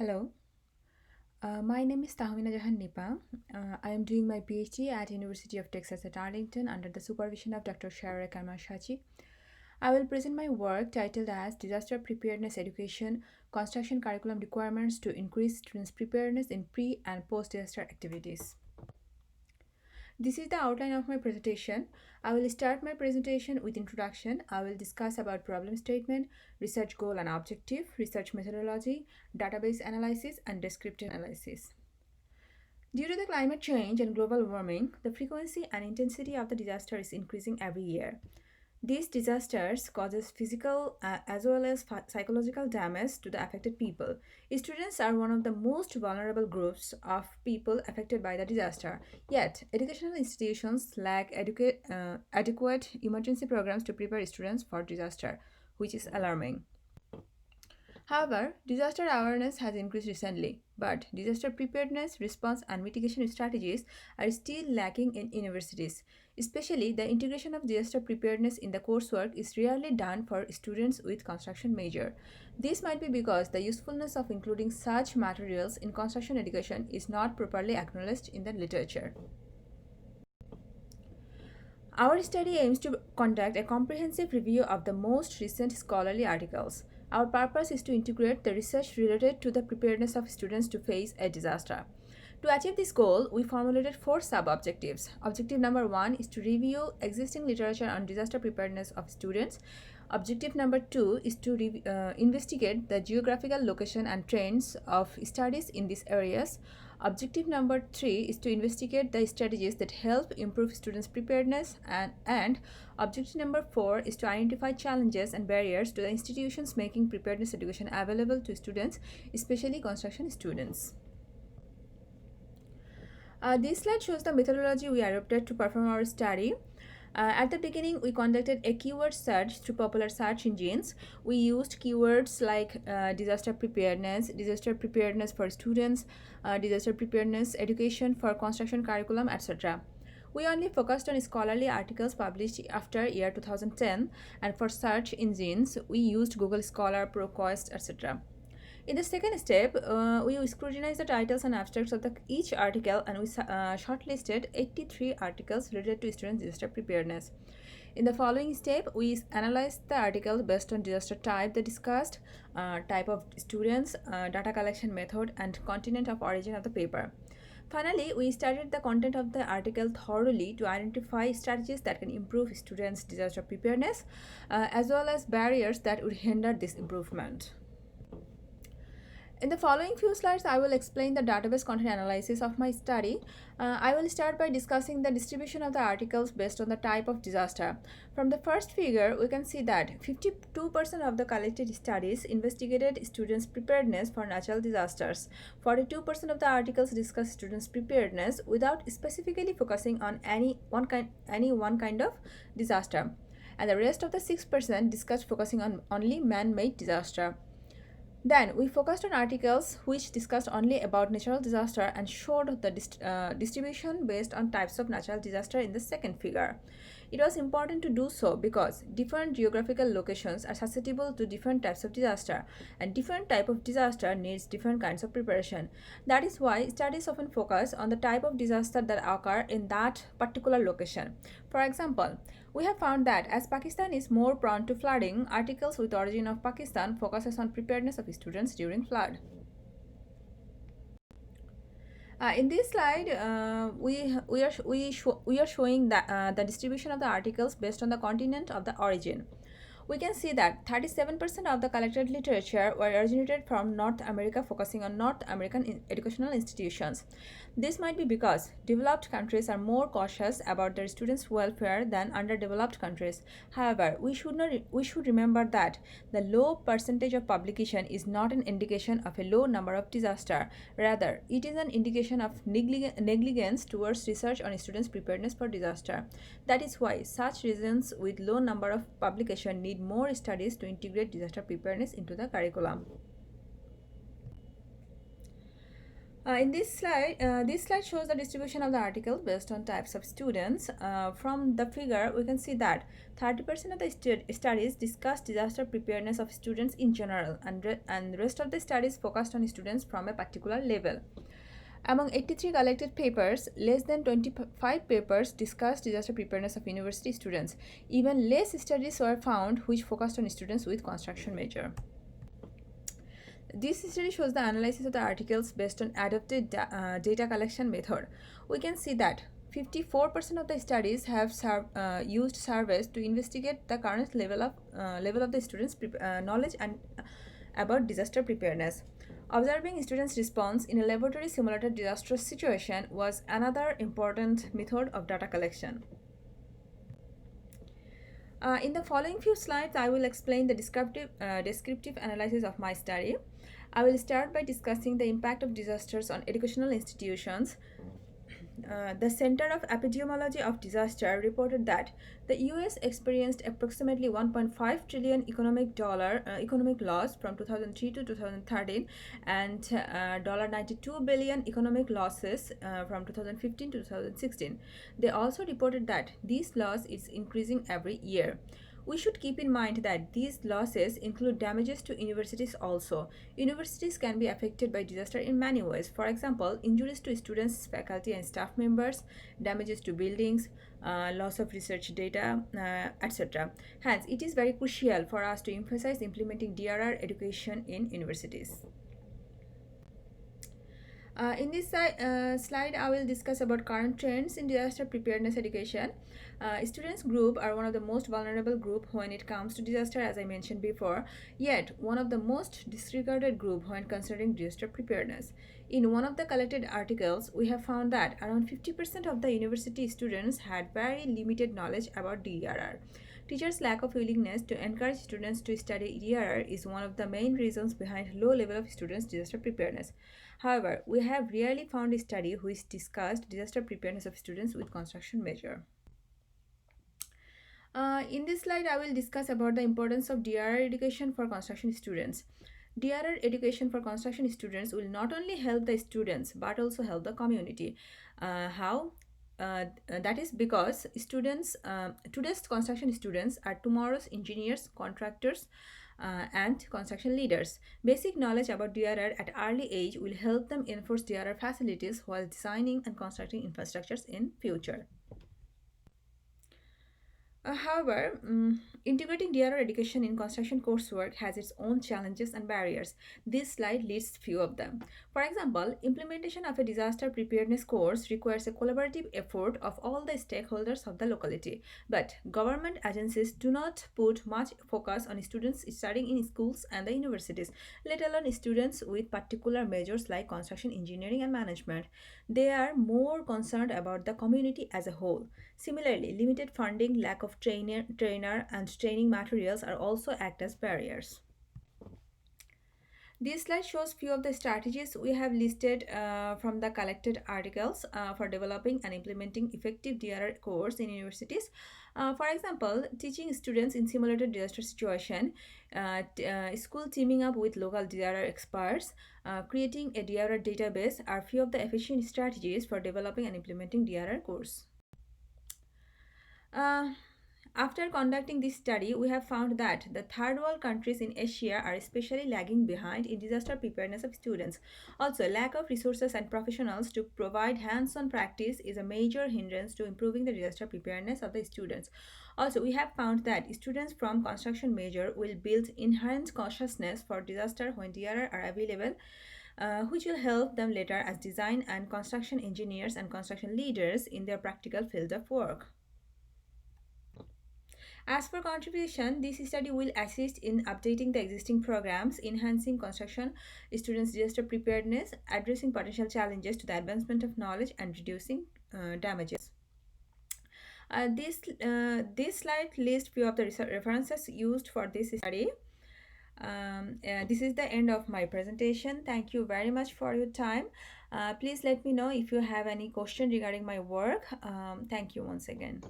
Hello, my name is Tahmina Jahan Nipa. I am doing my PhD at University of Texas at Arlington under the supervision of Dr. Shara Shachi. I will present my work titled as Disaster Preparedness Education Construction Curriculum Requirements to Increase Students' Preparedness in Pre and Post Disaster Activities. This is the outline of my presentation. I will start my presentation with introduction. I will discuss about problem statement, research goal and objective, research methodology, database analysis, and descriptive analysis. Due to the climate change and global warming, the frequency and intensity of the disaster is increasing every year. These disasters causes physical as well as psychological damage to the affected people. Students are one of the most vulnerable groups of people affected by the disaster. Yet, educational institutions lack adequate emergency programs to prepare students for disaster, which is alarming. However, disaster awareness has increased recently, but disaster preparedness, response, and mitigation strategies are still lacking in universities. Especially, the integration of disaster preparedness in the coursework is rarely done for students with construction major. This might be because the usefulness of including such materials in construction education is not properly acknowledged in the literature. Our study aims to conduct a comprehensive review of the most recent scholarly articles. Our purpose is to integrate the research related to the preparedness of students to face a disaster. To achieve this goal, we formulated four sub-objectives. Objective number one is to review existing literature on disaster preparedness of students. Objective number two is to investigate the geographical location and trends of studies in these areas. Objective number three is to investigate the strategies that help improve students' preparedness, and objective number four is to identify challenges and barriers to the institutions making preparedness education available to students, especially construction students. This slide shows the methodology we adopted to perform our study. At the beginning, we conducted a keyword search through popular search engines. We used keywords like disaster preparedness for students, disaster preparedness education for construction curriculum, etc. We only focused on scholarly articles published after year 2010, and for search engines, we used Google Scholar, ProQuest, etc. In the second step, we scrutinized the titles and abstracts of each article, and we shortlisted 83 articles related to student disaster preparedness. In the following step, we analyzed the articles based on disaster type they discussed, type of students, data collection method, and continent of origin of the paper. Finally, we studied the content of the article thoroughly to identify strategies that can improve students' disaster preparedness, as well as barriers that would hinder this improvement. In the following few slides, I will explain the database content analysis of my study. I will start by discussing the distribution of the articles based on the type of disaster. From the first figure, we can see that 52% of the collected studies investigated students' preparedness for natural disasters. 42% of the articles discuss students' preparedness without specifically focusing on any one kind of disaster. And the rest of the 6% discussed focusing on only man-made disaster. Then we focused on articles which discussed only about natural disaster and showed the distribution based on types of natural disaster in the second figure. It was important to do so because different geographical locations are susceptible to different types of disaster, and different type of disaster needs different kinds of preparation. That is why studies often focus on the type of disaster that occur in that particular location. For example, we have found that as Pakistan is more prone to flooding, articles with origin of Pakistan focuses on preparedness of students during flood. In this slide, we are showing the distribution of the articles based on the continent of the origin. We can see that 37% of the collected literature were originated from North America, focusing on North American educational institutions. This might be because developed countries are more cautious about their students' welfare than underdeveloped countries. However, we should remember that the low percentage of publication is not an indication of a low number of disaster. Rather, it is an indication of negligence towards research on students' preparedness for disaster. That is why such regions with low number of publication need more studies to integrate disaster preparedness into the curriculum. In this slide shows the distribution of the article based on types of students. From the figure, we can see that 30% of the studies discuss disaster preparedness of students in general, and rest of the studies focused on students from a particular level. Among 83 collected papers, less than 25 papers discussed disaster preparedness of university students. Even less studies were found which focused on students with construction major. This study shows the analysis of the articles based on adopted data collection method. We can see that 54% of the studies have used surveys to investigate the current level of the students' knowledge and about disaster preparedness. Observing students' response in a laboratory simulated disastrous situation was another important method of data collection. In the following few slides, I will explain the descriptive analysis of my study. I will start by discussing the impact of disasters on educational institutions. The Center of Epidemiology of Disaster reported that the US experienced approximately 1.5 trillion economic loss from 2003 to 2013 and $92 billion economic losses from 2015 to 2016. They also reported that this loss is increasing every year. We should keep in mind that these losses include damages to universities also. Universities can be affected by disaster in many ways. For example, injuries to students, faculty, and staff members, damages to buildings, loss of research data, etc. Hence, it is very crucial for us to emphasize implementing DRR education in universities. In this slide, I will discuss about current trends in disaster preparedness education. Students group are one of the most vulnerable group when it comes to disaster, as I mentioned before, yet one of the most disregarded group when considering disaster preparedness. In one of the collected articles, we have found that around 50% of the university students had very limited knowledge about DRR. Teachers' lack of willingness to encourage students to study DRR is one of the main reasons behind low level of students' disaster preparedness. However, we have rarely found a study which discussed disaster preparedness of students with construction major. In this slide, I will discuss about the importance of DRR education for construction students. DRR education for construction students will not only help the students but also help the community. How? That is because today's construction students are tomorrow's engineers, contractors, and construction leaders. Basic knowledge about DRR at early age will help them enforce DRR facilities while designing and constructing infrastructures in future. However, integrating DRR education in construction coursework has its own challenges and barriers. This slide lists few of them. For example, implementation of a disaster preparedness course requires a collaborative effort of all the stakeholders of the locality. But government agencies do not put much focus on students studying in schools and the universities, let alone students with particular majors like construction engineering and management. They are more concerned about the community as a whole. Similarly, limited funding, lack of trainer and training materials are also act as barriers. This slide shows few of the strategies we have listed from the collected articles for developing and implementing effective DRR course in universities. For example, teaching students in simulated disaster situation, school teaming up with local DRR experts, creating a DRR database are few of the efficient strategies for developing and implementing DRR course. Uh, After conducting this study, we have found that the third world countries in Asia are especially lagging behind in disaster preparedness of students. Also, lack of resources and professionals to provide hands-on practice is a major hindrance to improving the disaster preparedness of the students. Also, we have found that students from construction major will build inherent consciousness for disaster when DRR are available, which will help them later as design and construction engineers and construction leaders in their practical field of work. As for contribution, this study will assist in updating the existing programs, enhancing construction students' disaster preparedness, addressing potential challenges to the advancement of knowledge, and reducing damages. This slide lists few of the references used for this study. This is the end of my presentation. Thank you very much for your time. Please let me know if you have any question regarding my work. Thank you once again.